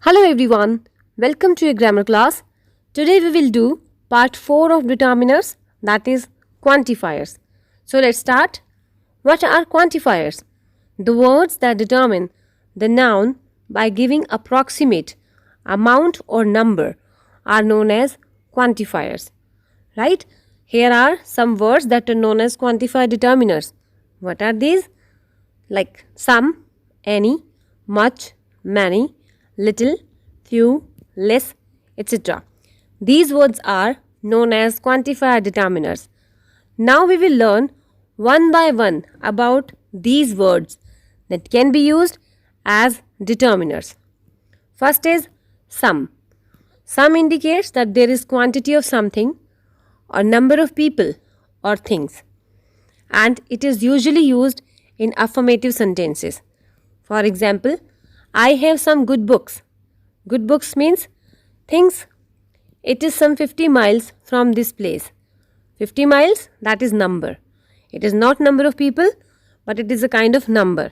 Hello everyone, welcome to your grammar class. Today we will do part 4 of determiners, that is quantifiers. So let's start. What are quantifiers? The words that determine the noun by giving approximate amount or number are known as quantifiers. Right? Here are some words that are known as quantifier determiners. What are these? Like some, any, much, many, little, few, less, etc. These words are known as quantifier determiners. Now we will learn one by one about these words that can be used as determiners. First is some. Some indicates that there is quantity of something or number of people or things, and it is usually used in affirmative sentences. For example, I have some good books. Good books means things. It is some 50 miles from this place. 50 miles, that is number. It is not number of people, but it is a kind of number.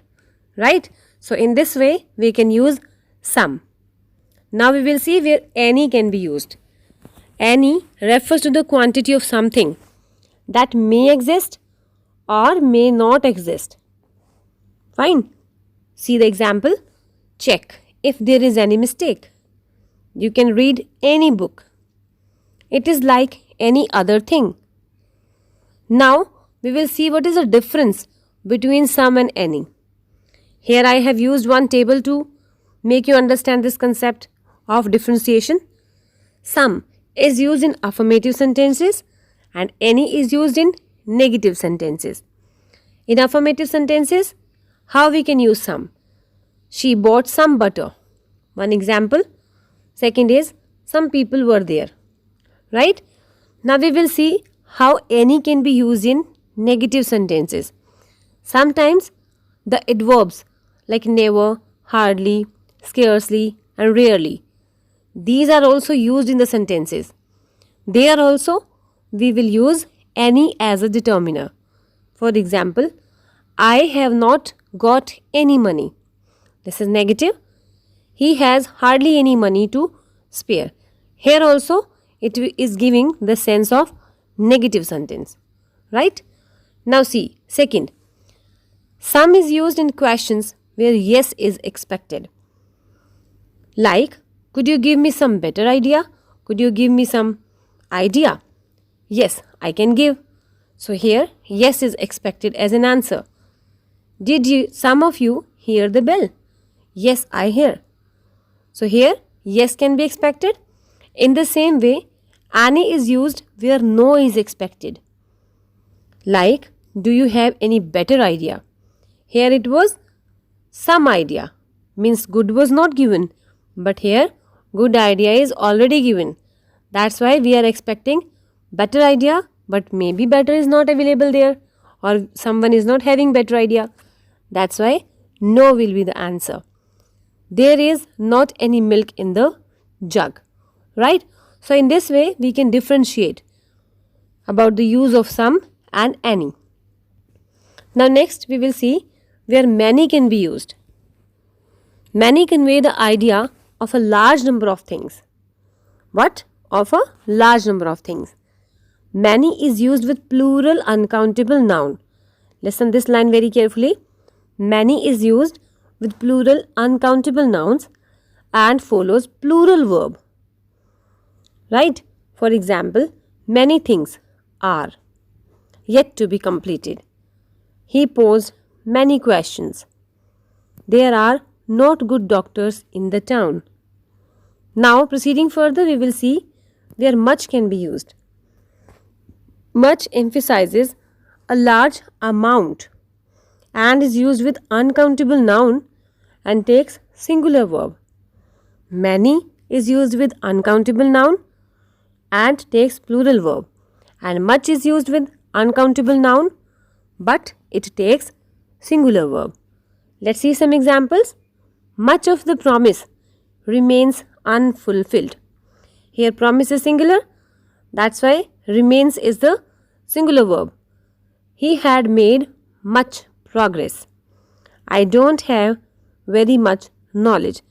Right? So in this way, we can use some. Now we will see where any can be used. Any refers to the quantity of something that may exist or may not exist. Fine. See the example. Check if there is any mistake. You can read any book. It is like any other thing. Now we will see what is the difference between some and any. Here I have used one table to make you understand this concept of differentiation. Some is used in affirmative sentences and any is used in negative sentences. In affirmative sentences, how we can use some? She bought some butter. One example. Second is some people were there. Right? Now we will see how any can be used in negative sentences. Sometimes the adverbs like never, hardly, scarcely and rarely, these are also used in the sentences. There also we will use any as a determiner. For example, I have not got any money. This is negative. He has hardly any money to spare. Here also it is giving the sense of negative sentence. Right? Now see, second, some is used in questions where yes is expected. Like, could you give me some better idea? Could you give me some idea? Yes, I can give. So here, yes is expected as an answer. Did some of you hear the bell? Yes, I hear. So here, yes can be expected. In the same way, any is used where no is expected. Like, do you have any better idea? Here it was some idea, means good was not given. But here, good idea is already given. That's why we are expecting better idea, but maybe better is not available there, or someone is not having better idea. That's why no will be the answer. There is not any milk in the jug. Right? So in this way, we can differentiate about the use of some and any. Now next, we will see where many can be used. Many convey the idea of a large number of things. What? Of a large number of things. Many is used with plural uncountable noun. Listen this line very carefully. Many is used with plural uncountable nouns and follows plural verb. Right? For example, many things are yet to be completed. He posed many questions. There are not good doctors in the town. Now, proceeding further, we will see where much can be used. Much emphasizes a large amount and is used with uncountable noun and takes singular verb. Many is used with uncountable noun and takes plural verb. And much is used with uncountable noun, but it takes singular verb. Let's see some examples. Much of the promise remains unfulfilled. Here promise is singular. That's why remains is the singular verb. He had made much progress. I don't have very much knowledge.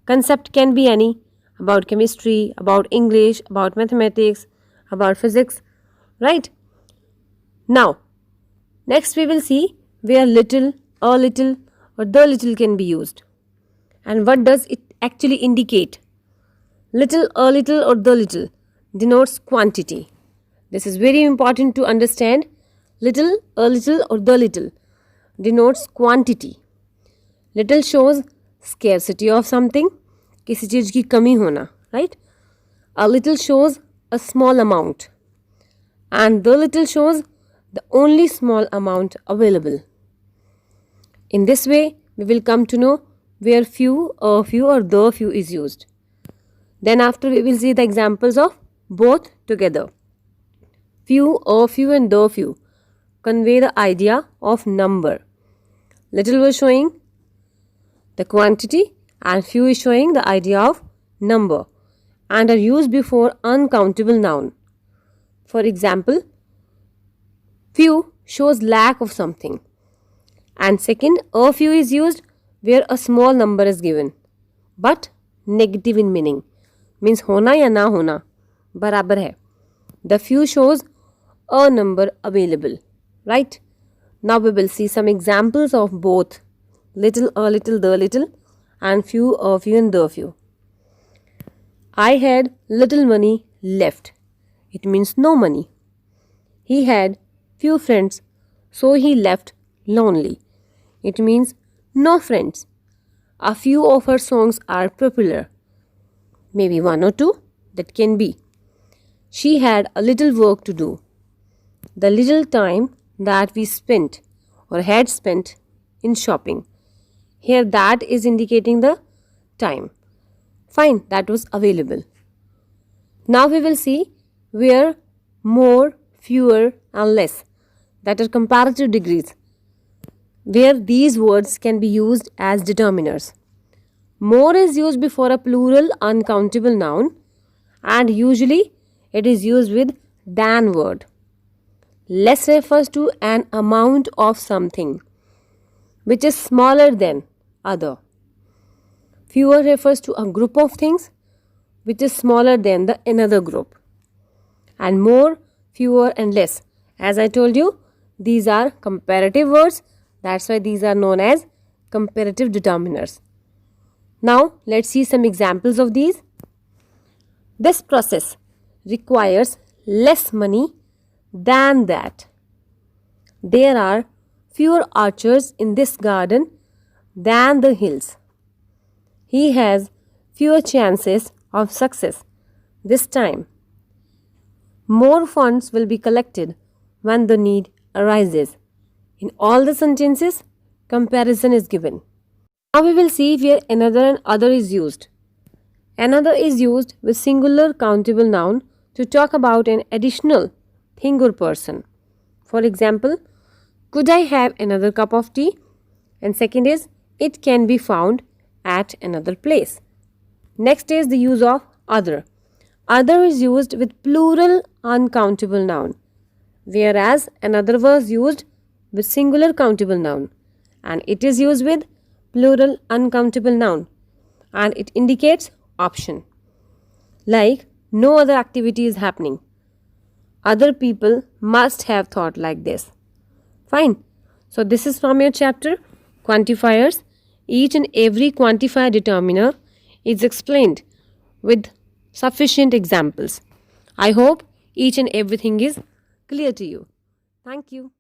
Concept can be any, about chemistry, about English, about mathematics, about physics, right? Now, next we will see where little, a little, or the little can be used. And what does it actually indicate? Little, a little, or the little denotes quantity. This is very important to understand. Little, a little, or the little denotes quantity. Little shows scarcity of something, किसी चीज़ की कमी होना, right? A little shows a small amount, and the little shows the only small amount available. In this way, we will come to know where few, a few, or the few is used. Then after we will see the examples of both together. Few, a few, and the few convey the idea of number. Little was showing the quantity and few is showing the idea of number and are used before uncountable noun. For example, few shows lack of something, and second, a few is used where a small number is given but negative in meaning, means होना या ना होना बराबर है. The few shows a number available, right? Now we will see some examples of both little, a little, the little, and few, a few, and the few. I had little money left. It means no money. He had few friends, so he left lonely. It means no friends. A few of her songs are popular. Maybe one or two, that can be. She had a little work to do. The little time that we spent or had spent in shopping. Here that is indicating the time. Fine, that was available. Now we will see where more, fewer, and less, that are comparative degrees, where these words can be used as determiners. More is used before a plural uncountable noun, and usually it is used with than word. Less refers to an amount of something which is smaller than other. Fewer refers to a group of things which is smaller than the another group. And more, fewer, and less, as I told you, these are comparative words. That's why these are known as comparative determiners. Now let's see some examples of these. This process requires less money than that. There are fewer archers in this garden than the hills. He has fewer chances of success this time. More funds will be collected when the need arises. In all the sentences, comparison is given. Now we will see where another and other is used. Another is used with singular countable noun to talk about an additional thing or person. For example, could I have another cup of tea? And second is, it can be found at another place. Next is the use of other. Other is used with plural uncountable noun, whereas another was used with singular countable noun, and it is used with plural uncountable noun, and it indicates option. Like, no other activity is happening. Other people must have thought like this. Fine. So this is from your chapter, quantifiers. Each and every quantifier determiner is explained with sufficient examples. I hope each and everything is clear to you. Thank you.